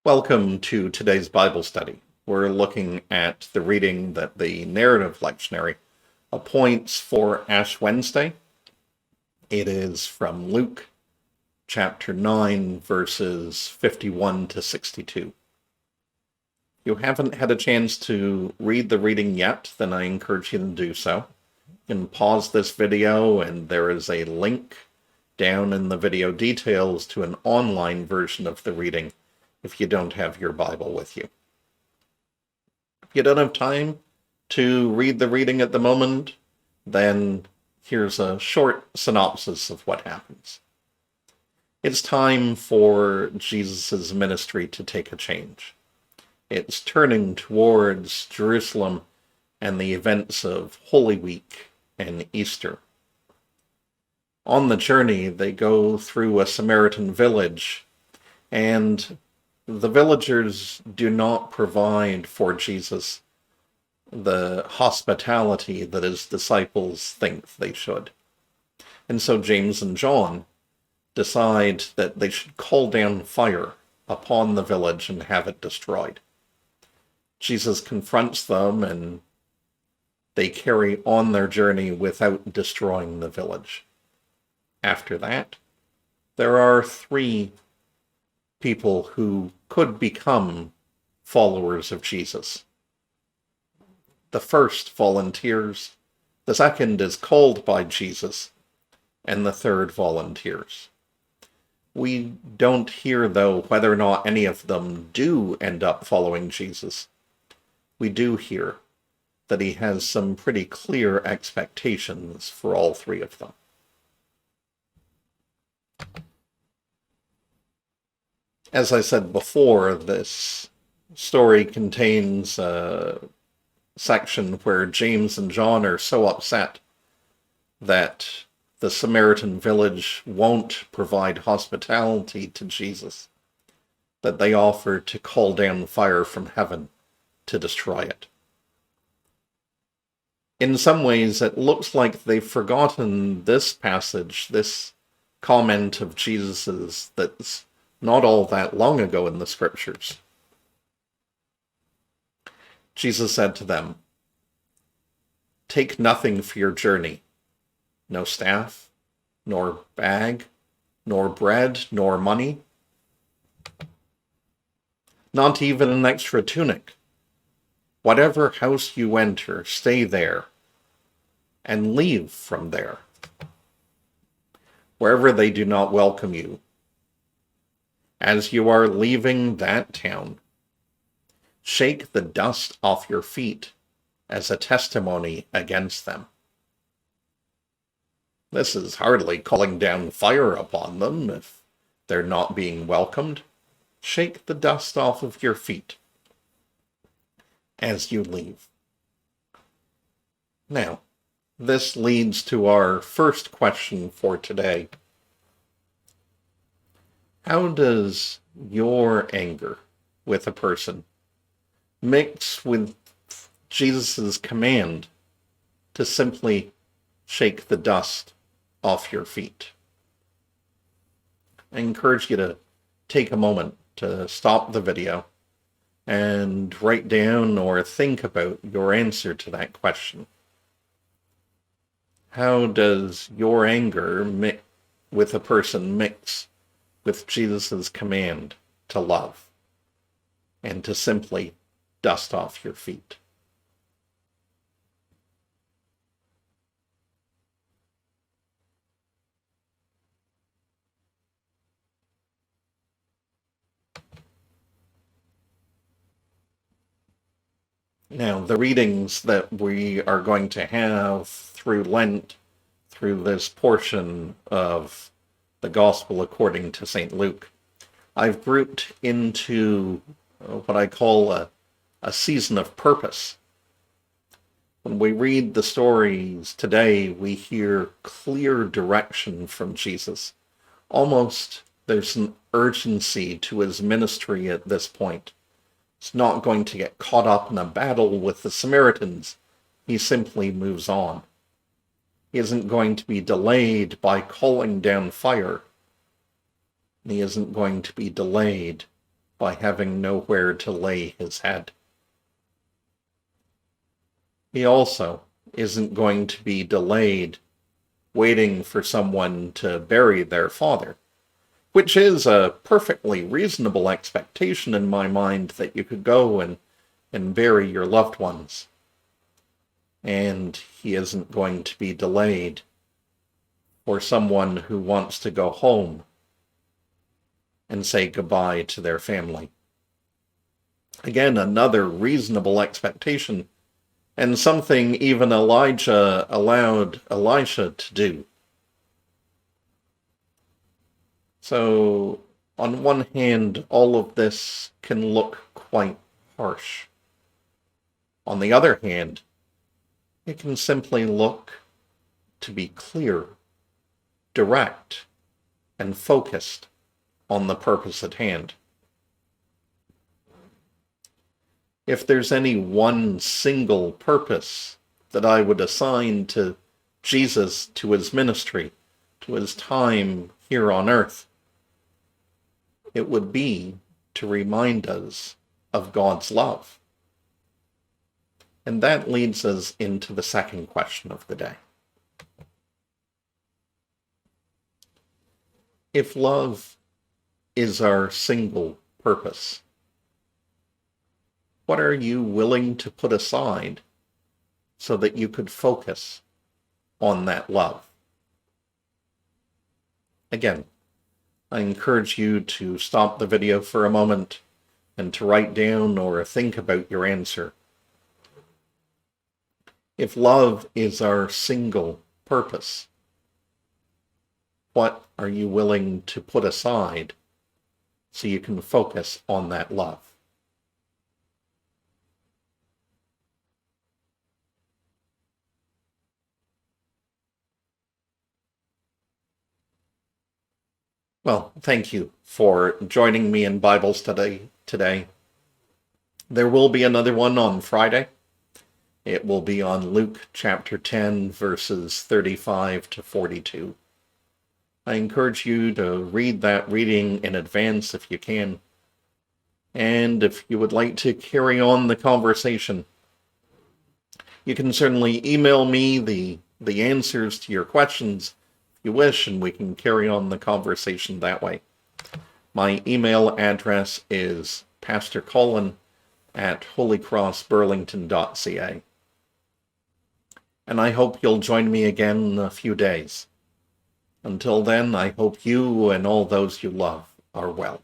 Welcome to today's Bible study. We're looking at the reading that the narrative lectionary appoints for Ash Wednesday. It is from Luke chapter 9, verses 51 to 62. If you haven't had a chance to read the reading yet, then I encourage you to do so. You can pause this video, and there is a link down in the video details to an online version of the reading if you don't have your Bible with you. If you don't have time to read the reading at the moment, then here's a short synopsis of what happens. It's time for Jesus' ministry to take a change. It's turning towards Jerusalem and the events of Holy Week and Easter. On the journey, they go through a Samaritan village, and the villagers do not provide for Jesus the hospitality that his disciples think they should. And so James and John decide that they should call down fire upon the village and have it destroyed. Jesus confronts them, and they carry on their journey without destroying the village. After that, there are three people who could become followers of Jesus. The first volunteers, the second is called by Jesus, and the third volunteers. We don't hear, though, whether or not any of them do end up following Jesus. We do hear that he has some pretty clear expectations for all three of them. As I said before, this story contains a section where James and John are so upset that the Samaritan village won't provide hospitality to Jesus that they offer to call down fire from heaven to destroy it. In some ways, it looks like they've forgotten this passage, this comment of Jesus's that's not all that long ago in the scriptures. Jesus said to them, "Take nothing for your journey, no staff, nor bag, nor bread, nor money, not even an extra tunic. Whatever house you enter, stay there, and leave from there. Wherever they do not welcome you, as you are leaving that town, shake the dust off your feet as a testimony against them." This is hardly calling down fire upon them if they're not being welcomed. Shake the dust off of your feet as you leave. Now, this leads to our first question for today. How does your anger with a person mix with Jesus' command to simply shake the dust off your feet? I encourage you to take a moment to stop the video and write down or think about your answer to that question. How does your anger with a person mix with Jesus' command to love and to simply dust off your feet? Now, the readings that we are going to have through Lent, through this portion of the Gospel according to St. Luke, I've grouped into what I call a season of purpose. When we read the stories today, we hear clear direction from Jesus. Almost there's an urgency to his ministry at this point. He's not going to get caught up in a battle with the Samaritans. He simply moves on. He isn't going to be delayed by calling down fire. He isn't going to be delayed by having nowhere to lay his head. He also isn't going to be delayed waiting for someone to bury their father, which is a perfectly reasonable expectation in my mind, that you could go and bury your loved ones. And he isn't going to be delayed for someone who wants to go home and say goodbye to their family. Again, another reasonable expectation, and something even Elijah allowed Elisha to do. So, on one hand, all of this can look quite harsh. On the other hand, it can simply look to be clear, direct, and focused on the purpose at hand. If there's any one single purpose that I would assign to Jesus, to his ministry, to his time here on earth, it would be to remind us of God's love. And that leads us into the second question of the day. If love is our single purpose, what are you willing to put aside so that you could focus on that love? Again, I encourage you to stop the video for a moment and to write down or think about your answer. If love is our single purpose, what are you willing to put aside so you can focus on that love? Well, thank you for joining me in Bible study today. There will be another one on Friday. It will be on Luke chapter 10, verses 35 to 42. I encourage you to read that reading in advance if you can. And if you would like to carry on the conversation, you can certainly email me the answers to your questions if you wish, and we can carry on the conversation that way. My email address is pastorcolin@holycrossburlington.ca. And I hope you'll join me again in a few days. Until then, I hope you and all those you love are well.